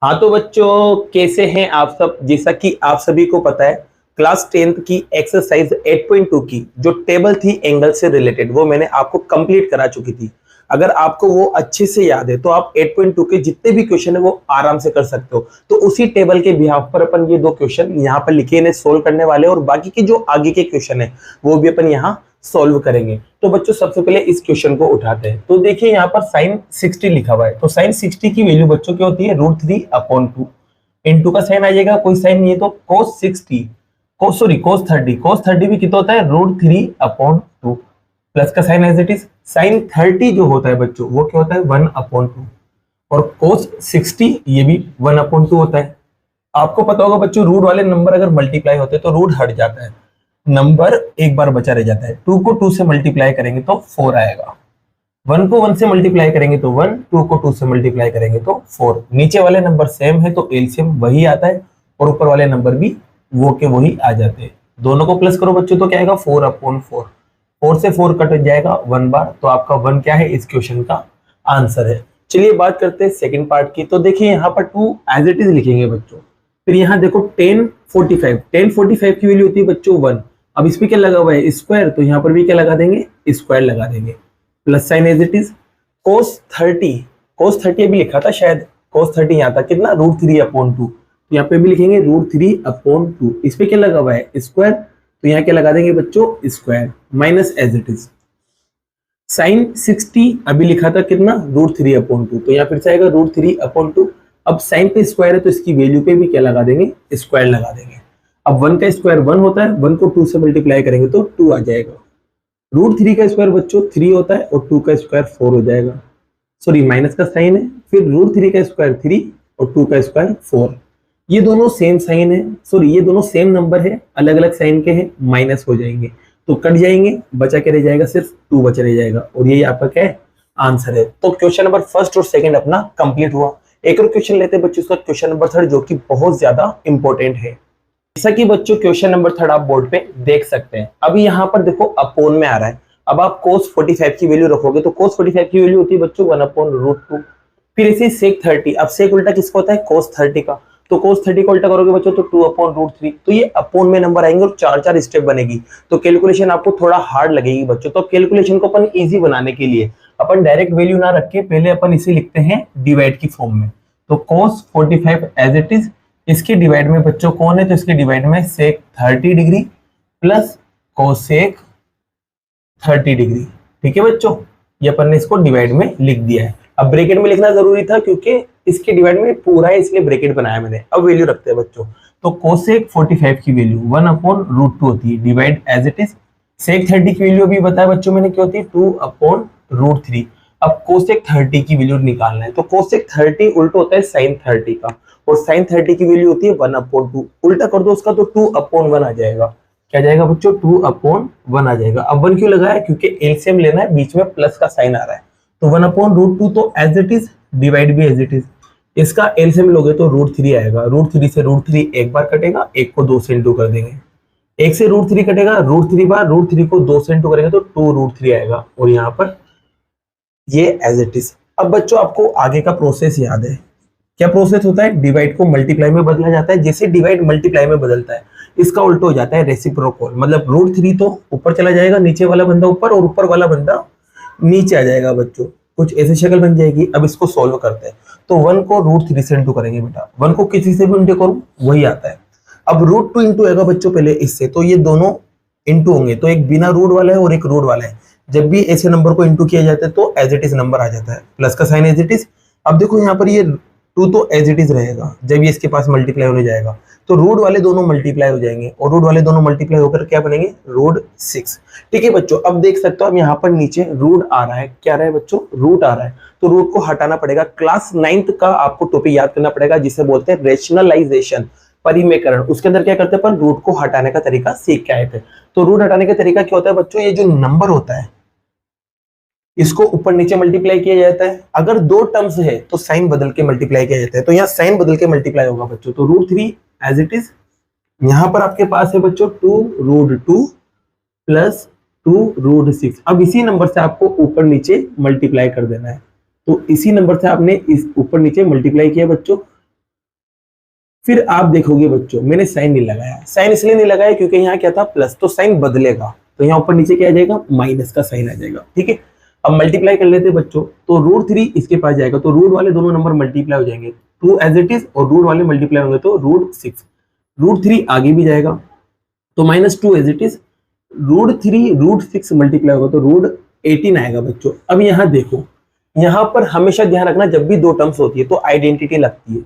हाँ तो बच्चों, कैसे हैं आप सब। जैसा कि आप सभी को पता है, क्लास 10th की एक्सरसाइज 8.2 की जो टेबल थी एंगल से रिलेटेड, वो मैंने आपको कंप्लीट करा चुकी थी। अगर आपको वो अच्छे से याद है तो आप 8.2 के जितने भी क्वेश्चन है वो आराम से कर सकते हो। तो उसी टेबल के बिहाफ पर अपन ये दो क्वेश्चन यहाँ पर लिखे, इन्हें सोल्व करने वाले हैं और बाकी के जो आगे के क्वेश्चन है वो भी अपन यहाँ सॉल्व करेंगे। तो बच्चों सबसे पहले इस क्वेश्चन को उठाते हैं। तो देखिए यहाँ पर साइन 60 लिखा हुआ है, तो साइन 60 की वैल्यू बच्चों क्या होती है, √3/2। इंटू का साइन आ जाएगा, कोई साइन नहीं है तो cos 60, cos 30 भी कितना होता है, √3/2। प्लस का sine as it is, sine 30 जो होता है बच्चों वो क्या होता है, 1/2। और cos 60 ये भी 1/2 होता है। आपको पता होगा बच्चों, रूट वाले नंबर अगर मल्टीप्लाई होते हैं तो रूट हट जाता है, नंबर एक बार बचा रह जाता है। 2 को 2 से मल्टीप्लाई करेंगे तो 4 आएगा, 1 को 1 से मल्टीप्लाई करेंगे तो 1, 2 को 2 से मल्टीप्लाई करेंगे तो 4। नीचे वाले नंबर सेम है तो एलसीएम वही आता है और ऊपर वाले नंबर भी वो के वही आ जाते हैं। दोनों को प्लस करो बच्चों तो क्या आएगा, 4/4। 4 से 4 कट जाएगा 1 बार, तो आपका 1 क्या है, इस क्वेश्चन का आंसर है। चलिए बात करते हैं सेकंड पार्ट की। तो देखिए यहाँ पर 2 एज इट इज लिखेंगे बच्चों। फिर यहाँ देखो 1045 की वैल्यू होती है बच्चों 1। अब इस पे क्या लगा हुआ है, स्क्वायर, तो यहाँ पर भी क्या लगा देंगे, स्क्वायर लगा देंगे। Plus sine as it is, cos 30 अभी लिखा था शायद, cos 30 यहाँ था कितना, √3/2। यहाँ पे भी लिखेंगे √3/2। इस पे क्या लगा हुआ है, स्क्वायर, तो यहाँ क्या लगा देंगे बच्चों, square. Minus as it is, sine 60 अभी लिखा था कितना, √3/2, तो यहाँ फिर से आएगा √3/2। अब साइन पे स्क्वायर है तो इसकी वैल्यू पे भी क्या लगा देंगे, स्क्वायर लगा देंगे। अब 1 का स्क्वायर 1 होता है, 1 को 2 से मल्टीप्लाई करेंगे तो 2 आ जाएगा। √3 का स्क्वायर बच्चों 3 होता है और 2 का स्क्वायर 4 हो जाएगा। सॉरी, माइनस का साइन है, फिर √3 का स्क्वायर 3 और 2 का स्क्वायर 4। ये दोनों सेम साइन है, सॉरी ये दोनों सेम नंबर है, अलग अलग साइन के हैं, माइनस हो जाएंगे तो कट जाएंगे, बचा के रह जाएगा सिर्फ 2 बचा रह जाएगा, और ये आपका क्या है, आंसर है। तो क्वेश्चन नंबर फर्स्ट और सेकंड अपना कंप्लीट हुआ। एक और क्वेश्चन लेते हैं बच्चों, उसका क्वेश्चन नंबर थर्ड, जो कि बहुत ज्यादा इंपॉर्टेंट है। जैसा कि बच्चों क्वेश्चन नंबर थर्ड आप बोर्ड पे देख सकते हैं। अभी यहाँ पर देखो अपोन में आ रहा है। अब आप cos 45 की वैल्यू रखोगे तो cos 45 की वैल्यू होती है बच्चों 1/√2। फिर इसे sec 30, अब sec उल्टा किसका होता है, cos 30 का, तो cos 30 का उल्टा करोगे बच्चों तो 2/√3। तो ये अपोन में नंबर आएंगे और 4 स्टेप बनेगी, तो कैलकुलेशन आपको थोड़ा हार्ड लगेगी बच्चों। तो कैलकुलेशन को अपन इजी बनाने के लिए अपन डायरेक्ट वैल्यू ना रख के पहले अपन इसे लिखते हैं डिवाइड की फॉर्म में। तो cos 45 एज इट इज, इसके डिवाइड में बच्चों कौन है, तो इसके डिवाइड में sec 30 degree plus cosec 30 degree. ठीक है बच्चों, ये अपन ने इसको डिवाइड में लिख दिया है। अब ब्रैकेट में लिखना जरूरी था क्योंकि इसके डिवाइड में पूरा है, इसलिए ब्रैकेट बनाया मैंने। अब वैल्यू रखते हैं बच्चों, तो cosec 45 की वैल्यू 1/√2 होती है, divide as it is. sec 30 की वैल्यू अभी बताया बच्चों मैंने क्या होती है, 2/√3। अब cosec 30 की वैल्यू निकालना है, तो cosec 30 उल्टा होता है sin 30 का, और sin 30 की वैल्यू होती है 1/2। उल्टा कर दो उसका तो 2/1 आ जाएगा। क्या जाएगा बच्चों, 2/1 आ जाएगा। अब 1 क्यों लगाया, क्योंकि एलसीएम लेना है, बीच में प्लस का साइन आ रहा है, तो 1/√2 तो एज इट इज, डिवाइड भी एज इट इज। इसका एलसीएम लोगे तो √3 आएगा। √3 से √3 एक बार कटेगा, एक को 2 से इंटू कर देंगे। एक से √3 कटेगा, √3 बार, √3 को 2 से इंटू करेंगे तो 2√3 आएगा, और यहाँ पर ये एज इट इज। अब बच्चों आपको आगे का प्रोसेस याद है, क्या प्रोसेस होता है, डिवाइड को मल्टीप्लाई में बदला जाता है। जैसे डिवाइड मल्टीप्लाई में बदलता है, इसका उल्टा हो जाता है रेसिप्रोकल, मतलब √3 तो ऊपर चला जाएगा, नीचे वाला बंदा ऊपर और ऊपर वाला बंदा नीचे आ जाएगा बच्चों, कुछ ऐसी शक्ल बन जाएगी। अब इसको सोल्व करते हैं, तो 1 को √3 से इंटू करेंगे बेटा, 1 को किसी से भी इंटू करो वही आता है। अब √2 इंटू आएगा बच्चों पहले इससे, तो ये दोनों इंटू होंगे, तो एक बिना रूट वाला है और एक रूट वाला है। जब भी ऐसे नंबर को इंटू किया जाता है तो एज इट इज नंबर आ जाता है, प्लस का साइन एज इट इज। अब देखो यहाँ पर ये 2 तो एज इट इज रहेगा, जब ये इसके पास मल्टीप्लाई होने जाएगा तो रूट वाले दोनों मल्टीप्लाई हो जाएंगे, और रूट वाले दोनों मल्टीप्लाई होकर क्या बनेंगे, √6। ठीक है बच्चों, अब देख सकते हो अब यहाँ पर नीचे रूट आ रहा है, क्या आ रहा है बच्चों, रूट आ रहा है, तो रूट को हटाना पड़ेगा। क्लास 9th का आपको टॉपिक याद करना पड़ेगा, जिसे बोलते हैं रेशनलाइजेशन, परिमेयकरण। उसके अंदर क्या करते हैं अपन, रूट को हटाने का तरीका सीख के आए थे। तो रूट हटाने का तरीका क्या होता है बच्चों, ये जो नंबर होता है इसको ऊपर नीचे मल्टीप्लाई किया जाता है। अगर 2 टर्म्स है तो साइन बदल के मल्टीप्लाई किया जाता है, तो यहाँ साइन बदल के मल्टीप्लाई होगा बच्चों, तो √3 एज इट इज। यहाँ पर आपके पास है बच्चों 2√2 प्लस 2√6। अब इसी नंबर से आपको ऊपर नीचे मल्टीप्लाई कर देना है, तो इसी नंबर से आपने इस ऊपर नीचे मल्टीप्लाई किया बच्चों, फिर आप देखोगे बच्चों मैंने साइन नहीं लगाया, साइन इसलिए नहीं लगाया क्योंकि यहाँ क्या था प्लस, तो साइन बदलेगा, तो यहाँ ऊपर नीचे क्या आ जाएगा माइनस का साइन आ जाएगा, ठीक है। अब मल्टीप्लाई कर लेते हैं बच्चों, तो √3 इसके पास जाएगा, तो रूट वाले दोनों नंबर मल्टीप्लाई हो जाएंगे 2 एज इट इज, और रूट वाले मल्टीप्लाई होंगे तो √6, √3 आगे भी जाएगा तो -2 एज इट इज, √3 √6 मल्टीप्लाई होगा तो √18 आएगा बच्चों। अब यहाँ देखो, यहाँ पर हमेशा ध्यान रखना जब भी दो टर्म्स होती है तो आइडेंटिटी लगती है,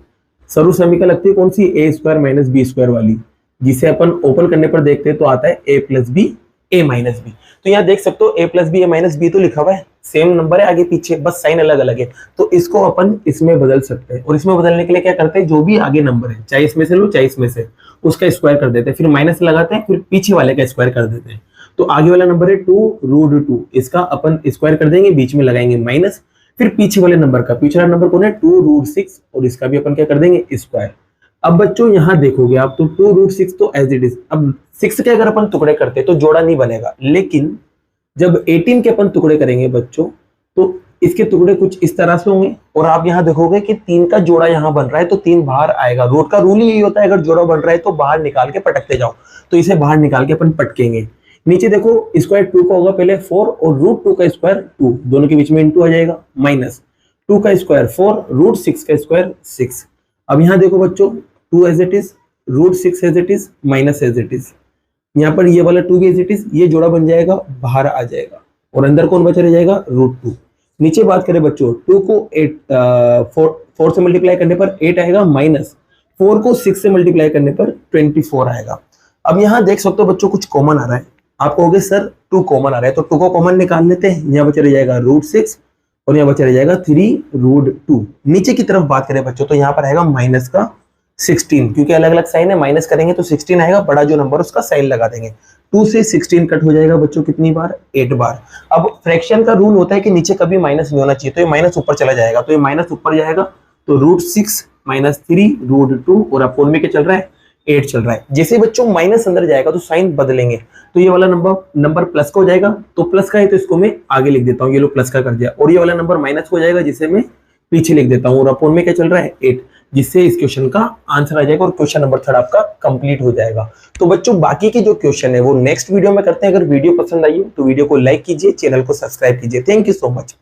सर्व समीकरण लगती है कौन सी, a² - b² वाली, जिसे अपन ओपन करने पर देखते हैं तो आता है a + b a - b। तो यहाँ देख सकते हो a + b a - b तो लिखा हुआ है, सेम नंबर है आगे पीछे, बस साइन अलग अलग है, तो इसको अपन इसमें बदल सकते हैं। और इसमें बदलने के लिए क्या करते हैं, जो भी आगे नंबर है चाहे इसमें से लो चाहे इसमें से, उसका स्क्वायर कर देते हैं, फिर माइनस लगाते हैं, फिर पीछे वाले का स्क्वायर कर देते हैं। तो आगे वाला नंबर है 2√2, इसका अपन स्क्वायर कर देंगे, बीच में लगाएंगे माइनस, फिर पीछे वाले नंबर का, पीछे वाला नंबर कौन है 2√6, और इसका भी अपन क्या कर देंगे स्क्वायर। अब बच्चों यहाँ देखोगे आप तो 2√6 तो एज इट इज, अब 6 के अगर अपन टुकड़े करते तो जोड़ा नहीं बनेगा, लेकिन जब 18 के अपन टुकड़े करेंगे बच्चों तो इसके टुकड़े कुछ इस तरह से होंगे, और आप यहाँ देखोगे कि 3 का जोड़ा यहाँ बन रहा है तो 3 बाहर आएगा। रूट का रूल ही यही होता है, अगर जोड़ा बन रहा है तो बाहर निकाल के पटकते जाओ, तो इसे बाहर निकाल के अपन पटकेंगे। नीचे देखो स्क्वायर 2 का होगा पहले 4, और √2 का स्क्वायर 2, दोनों के बीच में इंटू आ जाएगा, माइनस 2 का स्क्वायर 4, √6 का स्क्वायर 6। अब यहाँ देखो बच्चों 2 as it is, √6 as it is, minus as it is, यहाँ पर ये वाला 2 भी एज इट इज, ये जोड़ा बन जाएगा बाहर आ जाएगा, और अंदर कौन बचा रह जाएगा √2। नीचे बात करें बच्चों 2 को 4 से मल्टीप्लाई करने पर 8 आएगा, माइनस 4 को 6 से मल्टीप्लाई करने पर 24 आएगा। अब यहाँ देख सकते हो बच्चों कुछ कॉमन आ रहा है, आप कहोगे सर 2 कॉमन आ रहा है, तो 2 को कॉमन निकाल लेते हैं, यहाँ बचा रह जाएगा √6 और यहाँ बचा रह जाएगा 3√2। नीचे की तरफ बात करें बच्चों तो यहाँ पर आएगा माइनस का 16, क्योंकि अलग अलग साइन है, माइनस करेंगे तो 16 आएगा, बड़ा जो नंबर उसका साइन लगा देंगे। 2 से 16 कट हो जाएगा बच्चों कितनी बार, 8 बार। अब फ्रैक्शन का रूल होता है कि नीचे कभी माइनस नहीं होना चाहिए, तो ये माइनस ऊपर चला जाएगा, तो ये माइनस ऊपर जाएगा, तो √6 - 3√2, और अपोन में क्या चल रहा है 8 चल रहा है। जैसे बच्चों माइनस अंदर जाएगा तो साइन बदलेंगे, तो ये वाला नंबर प्लस का हो जाएगा, तो प्लस का है तो इसको मैं आगे लिख देता हूँ, ये लो प्लस का कर दिया, और ये वाला नंबर माइनस हो जाएगा जिसे मैं पीछे लिख देता हूँ, और अपोन में क्या चल रहा है 8, जिससे इस क्वेश्चन का आंसर आ जाएगा और क्वेश्चन नंबर 3 आपका कंप्लीट हो जाएगा। तो बच्चों बाकी के जो क्वेश्चन है वो नेक्स्ट वीडियो में करते हैं। अगर वीडियो पसंद आई हो तो वीडियो को लाइक कीजिए, चैनल को सब्सक्राइब कीजिए। Thank you so much.